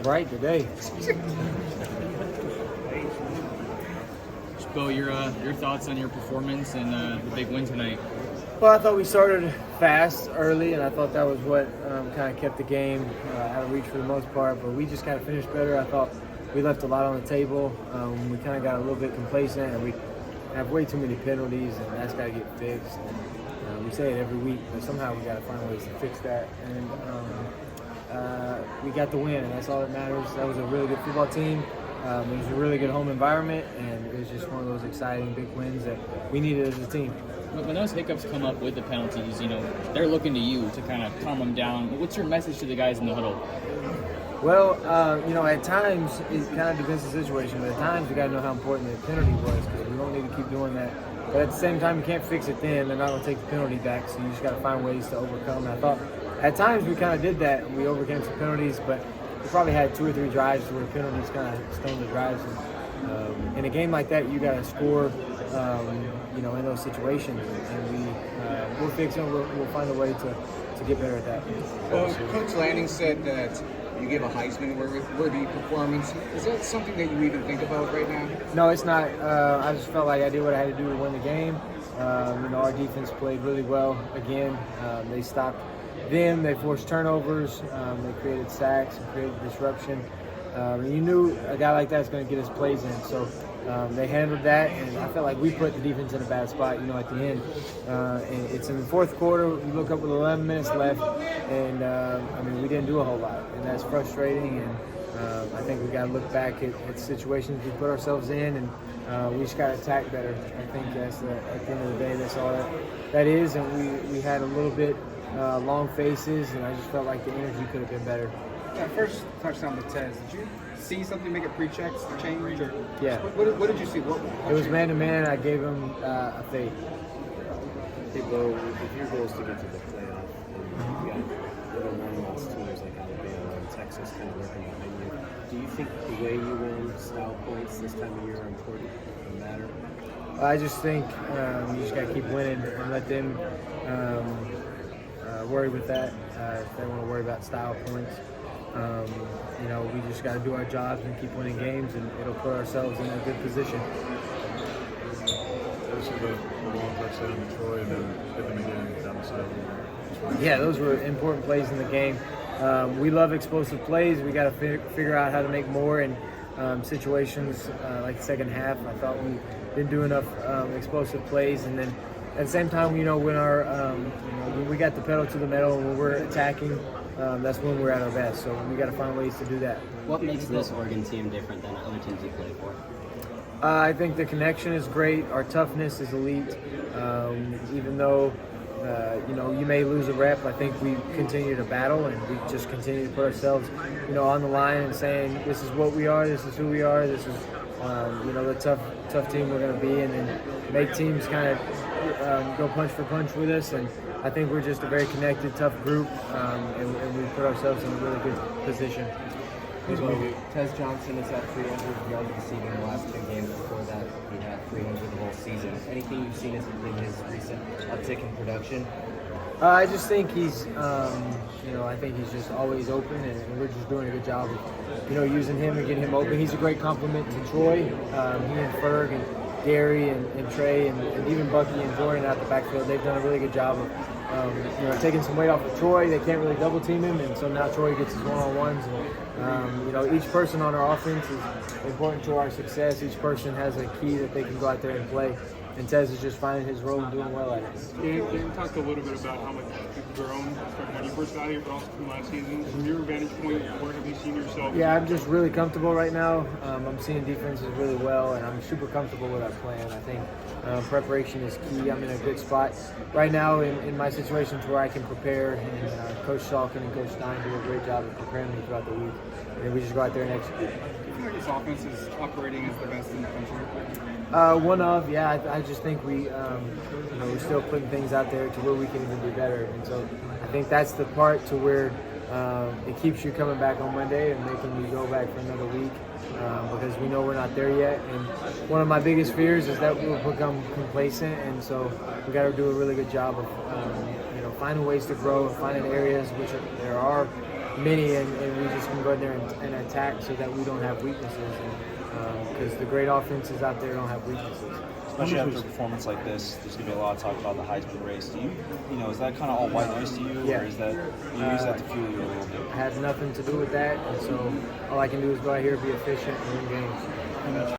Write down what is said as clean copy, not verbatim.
Right today. Bill, your thoughts on your performance and the big win tonight? Well, I thought we started fast early, and I thought that was what kind of kept the game out of reach for the most part. But we just kind of finished better. I thought we left a lot on the table. We kind of got a little bit complacent, and we have way too many penalties, and that's got to get fixed. And, we say it every week, but somehow we got to find ways to fix that. And we got the win, and that's all that matters. That was a really good football team. It was a really good home environment, and it was just one of those exciting big wins that we needed as a team. When those hiccups come up with the penalties, they're looking to you to kind of calm them down. What's your message to the guys in the huddle? Well, at times it kind of depends on the situation, but at times you got to know how important the penalty was because we don't need to keep doing that. But at the same time, you can't fix it then. They're not going to take the penalty back, so you just got to find ways to overcome. And I thought at times we kind of did that, and we overcame some penalties, but we probably had 2 or 3 drives where penalties kind of stoned the drives. And, in a game like that, you got to score, in those situations. And we'll fix them. We'll find a way to get better at that. Well, Coach Lanning said that you gave a Heisman worthy performance. Is that something that you even think about right now? No, it's not. I just felt like I did what I had to do to win the game. Our defense played really well again. They stopped them. They forced turnovers. They created sacks and created disruption. And you knew a guy like that is going to get his plays in. So they handled that, and I felt like we put the defense in a bad spot, at the end. And it's in the fourth quarter. You look up with 11 minutes left, and, we didn't do a whole lot. And that's frustrating, and I think we got to look back at situations we put ourselves in, and we just got to attack better. I think at the end of the day, that's all that is. And we had a little bit long faces, and I just felt like the energy could have been better. That first touchdown to Tez, did you see something make a pre-checks change? Or Yeah. What did you see? It was man-to-man. I gave him a fade. Hey, Bo, if your goal is to get to the playoff, and you got little one-loss teams like Alabama and Texas kind of working behind you, do you think the way you win, style points this time of year are important or matter? I just think you just got to keep winning and let them worry with that if they want to worry about style points. We just got to do our jobs and keep winning games, and it'll put ourselves in a good position. The long touchdown to Troy and then at the beginning down the sideline. Yeah, those were important plays in the game. We love explosive plays. We got to figure out how to make more in situations like the second half. I thought we didn't do enough explosive plays, and then at the same time, when when we got the pedal to the metal and when we're attacking, that's when we're at our best. So we got to find ways to do that. What makes this Oregon team different than other teams you play for? I think the connection is great. Our toughness is elite. Even though, you may lose a rep, I think we continue to battle and we just continue to put ourselves, on the line and saying, this is what we are, this is who we are, this is, the tough team we're going to be, and then make teams kind of go punch for punch with us. And I think we're just a very connected, tough group, and we put ourselves in a really good position. Tez Johnson has had 300 yards receiving in the last 2 games. Before that, he had 300 the whole season. Anything you've seen in his recent uptick in production? I just think he's, I think he's just always open, and we're just doing a good job of, using him and getting him open. He's a great compliment to Troy. He and Ferg and Gary and Trey and even Bucky and Jordan out the backfield, they've done a really good job of taking some weight off of Troy. They can't really double team him, and so now Troy gets his one-on-ones. And, each person on our offense is important to our success. Each person has a key that they can go out there and play. And Tez is just finding his role and doing well at it. You talked a little bit about how much you've grown from when you first got here, but also from last season. From your vantage point, where have you seen yourself? Yeah, I'm just really comfortable right now. I'm seeing defenses really well, and I'm super comfortable with our plan. I think preparation is key. I'm in a good spot right now in my situations where I can prepare, and Coach Salkin and Coach Stein do a great job of preparing me throughout the week. And then we just go out there and execute. Do you feel like this offense is operating as the best in the country? I just think we're still putting things out there to where we can even do better. And so I think that's the part to where it keeps you coming back on Monday and making you go back for another week because we know we're not there yet. And one of my biggest fears is that we'll become complacent. And so we got to do a really good job of, finding ways to grow and finding areas which there are many, and we just can go in there and attack so that we don't have weaknesses. Because the great offenses out there don't have weaknesses. Especially after a performance like this, there's gonna be a lot of talk about the Heisman race. Do you know, is that kind of all white noise to you, Yeah. or is that you use that to fuel you a little bit? It has nothing to do with that, and so all I can do is go out here, be efficient, and win games.